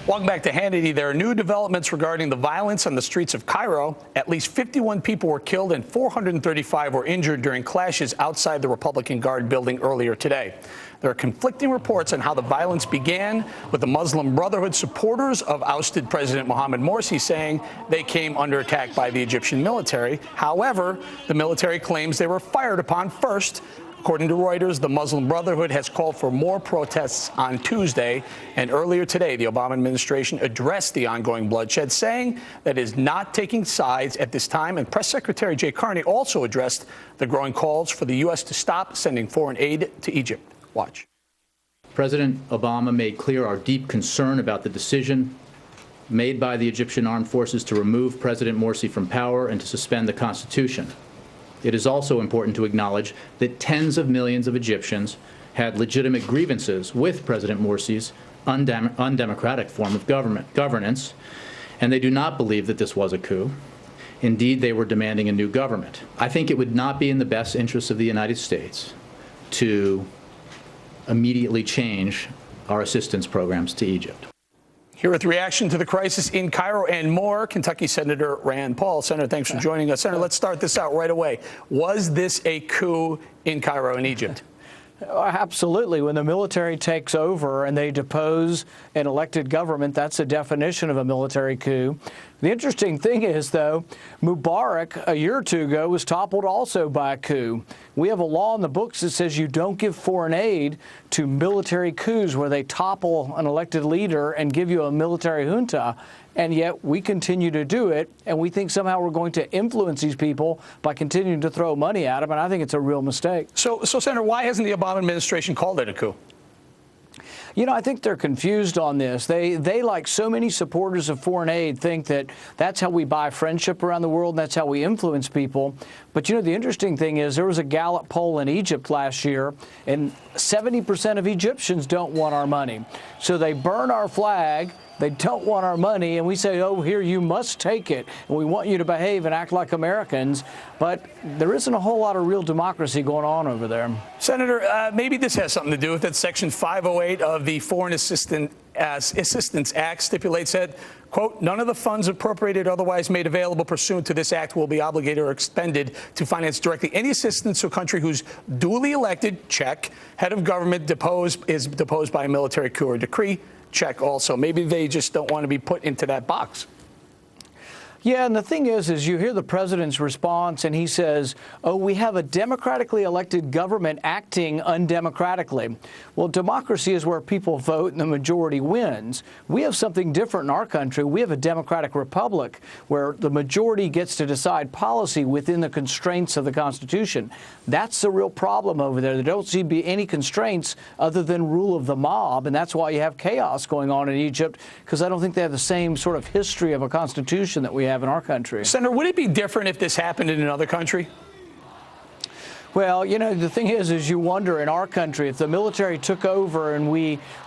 Welcome back to Hannity. There are new developments regarding the violence on the streets of Cairo. At least 51 people were killed and 435 were injured during clashes outside the Republican Guard building earlier today. There are conflicting reports on how the violence began, with the Muslim Brotherhood supporters of ousted President Mohamed Morsi saying they came under attack by the Egyptian military. However, the military claims they were fired upon first. According to Reuters, the Muslim Brotherhood has called for more protests on Tuesday, and earlier today, the Obama administration addressed the ongoing bloodshed, saying that it is not taking sides at this time. And Press Secretary Jay Carney also addressed the growing calls for the U.S. to stop sending foreign aid to Egypt. Watch. President Obama made clear our deep concern about the decision made by the Egyptian armed forces to remove President Morsi from power and to suspend the Constitution. It is also important to acknowledge that tens of millions of Egyptians had legitimate grievances with President Morsi's undemocratic form of governance, and they do not believe that this was a coup. Indeed, they were demanding a new government. I think it would not be in the best interests of the United States to immediately change our assistance programs to Egypt. Here with reaction to the crisis in Cairo and more, Kentucky Senator Rand Paul. Senator, thanks for joining us. Senator, let's start this out right away. Was this a coup in Cairo in Egypt? Absolutely. When the military takes over and they depose an elected government, that's the definition of a military coup. The interesting thing is, though, Mubarak a year or two ago was toppled also by a coup. We have a law in the books that says you don't give foreign aid to military coups where they topple an elected leader and give you a military junta. And yet we continue to do it, and we think somehow we're going to influence these people by continuing to throw money at them, and I think it's a real mistake. So Senator, why hasn't the Obama administration called it a coup? You know, I think they're confused on this. They, like so many supporters of foreign aid, think that that's how we buy friendship around the world and that's how we influence people. But, you know, the interesting thing is there was a Gallup poll in Egypt last year, and 70% of Egyptians don't want our money. So they burn our flag. They don't want our money, and we say, oh, here, you must take it, and we want you to behave and act like Americans. But there isn't a whole lot of real democracy going on over there. Senator, maybe this has something to do with it. Section 508 of the Foreign Assistance Act stipulates that, quote, none of the funds appropriated or otherwise made available pursuant to this act will be obligated or expended to finance directly any assistance to a country whose duly elected, check, head of government is deposed by a military coup or decree. Check also. Maybe they just don't want to be put into that box. Yeah, and the thing is you hear the president's response, and he says, oh, we have a democratically elected government acting undemocratically. Well, democracy is where people vote and the majority wins. We have something different in our country. We have a democratic republic where the majority gets to decide policy within the constraints of the Constitution. That's the real problem over there. There don't seem to be any constraints other than rule of the mob, and that's why you have chaos going on in Egypt, because I don't think they have the same sort of history of a constitution that we have in our country. Senator, would it be different if this happened in another country? Well, you know, the thing is you wonder in our country, if the military took over and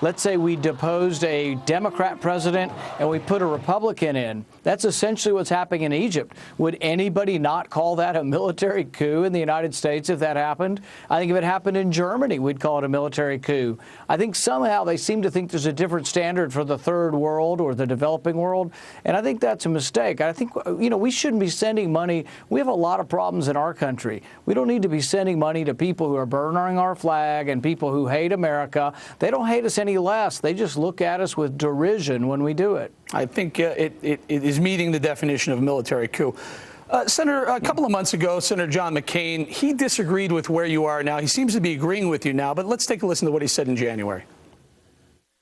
let's say we deposed a Democrat president and we put a Republican in, that's essentially what's happening in Egypt. Would anybody not call that a military coup in the United States if that happened? I think if it happened in Germany, we'd call it a military coup. I think somehow they seem to think there's a different standard for the third world or the developing world, and I think that's a mistake. I think, you know, we shouldn't be sending money. We have a lot of problems in our country. We don't need to be sending money to people who are burning our flag and people who hate America. They don't hate us any less. They just look at us with derision when we do it. I think it is meeting the definition of military coup. Senator, a couple of months ago, Senator John McCain, he disagreed with where you are now. He seems to be agreeing with you now, but let's take a listen to what he said in January.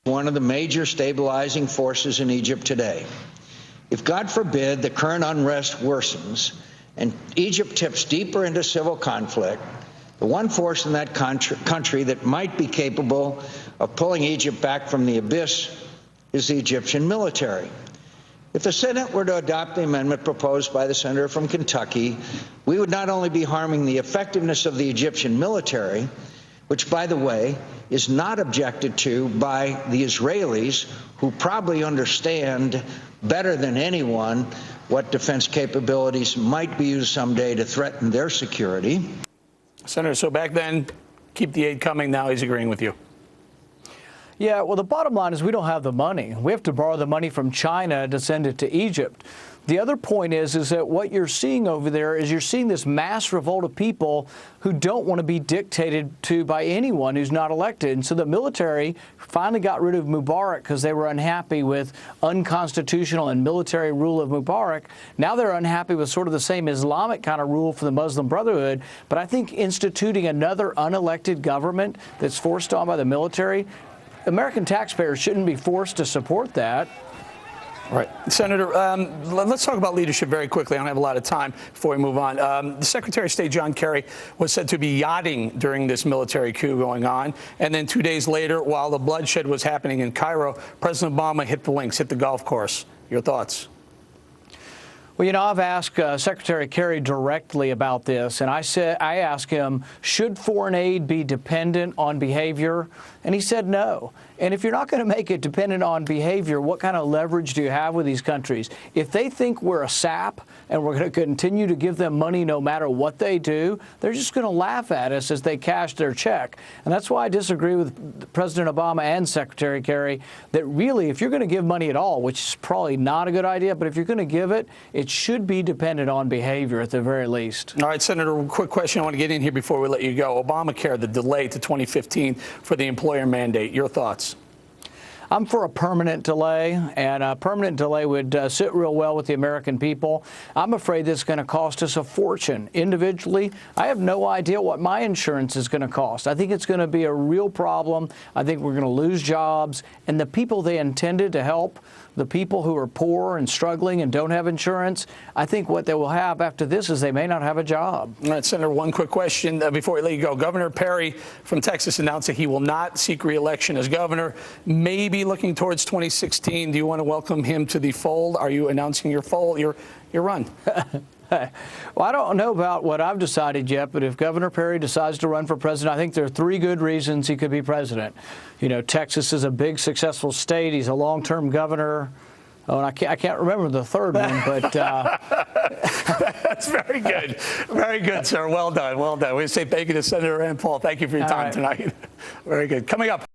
One of the major stabilizing forces in Egypt today. If, God forbid, the current unrest worsens and Egypt tips deeper into civil conflict, the one force in that country that might be capable of pulling Egypt back from the abyss is the Egyptian military. If the Senate were to adopt the amendment proposed by the senator from Kentucky, we would not only be harming the effectiveness of the Egyptian military, which, by the way, is not objected to by the Israelis, who probably understand better than anyone what defense capabilities might be used someday to threaten their security. Senator, so back then, keep the aid coming. Now he's agreeing with you. Yeah, well, the bottom line is we don't have the money. We have to borrow the money from China to send it to Egypt. The other point is that what you're seeing over there is you're seeing this mass revolt of people who don't want to be dictated to by anyone who's not elected. And so the military finally got rid of Mubarak because they were unhappy with unconstitutional and military rule of Mubarak. Now they're unhappy with sort of the same Islamic kind of rule for the Muslim Brotherhood. But I think instituting another unelected government that's forced on by the military, American taxpayers shouldn't be forced to support that. All right. Senator, let's talk about leadership very quickly. I don't have a lot of time before we move on. The Secretary of State, John Kerry, was said to be yachting during this military coup going on. And then 2 days later, while the bloodshed was happening in Cairo, President Obama hit the links, hit the golf course. Your thoughts? Well, you know, I've asked Secretary Kerry directly about this, and I asked him, should foreign aid be dependent on behavior? And he said no. And if you're not going to make it dependent on behavior, what kind of leverage do you have with these countries? If they think we're a sap and we're going to continue to give them money no matter what they do, they're just going to laugh at us as they cash their check. And that's why I disagree with President Obama and Secretary Kerry that really, if you're going to give money at all, which is probably not a good idea, but if you're going to give it, it should be dependent on behavior at the very least. All right, Senator, quick question I want to get in here before we let you go. Obamacare, the delay to 2015 for the employer mandate. Your thoughts? I'm for a permanent delay, and a permanent delay would sit real well with the American people. I'm afraid this is going to cost us a fortune. Individually, I have no idea what my insurance is going to cost. I think it's going to be a real problem. I think we're going to lose jobs, and the people they intended to help, the people who are poor and struggling and don't have insurance, I think what they will have after this is they may not have a job. All right, Senator, one quick question before we let you go. Governor Perry from Texas announced that he will not seek re-election as governor, maybe looking towards 2016. Do you want to welcome him to the fold? Are you announcing your run? Well, I don't know about what I've decided yet, but if Governor Perry decides to run for president, I think there are 3 good reasons he could be president. You know, Texas is a big, successful state. He's a long-term governor. Oh, and I can't remember the third one, but... That's very good. Very good, sir. Well done. Well done. We say thank you to Senator Rand Paul. Thank you for your time tonight. Very good. Coming up.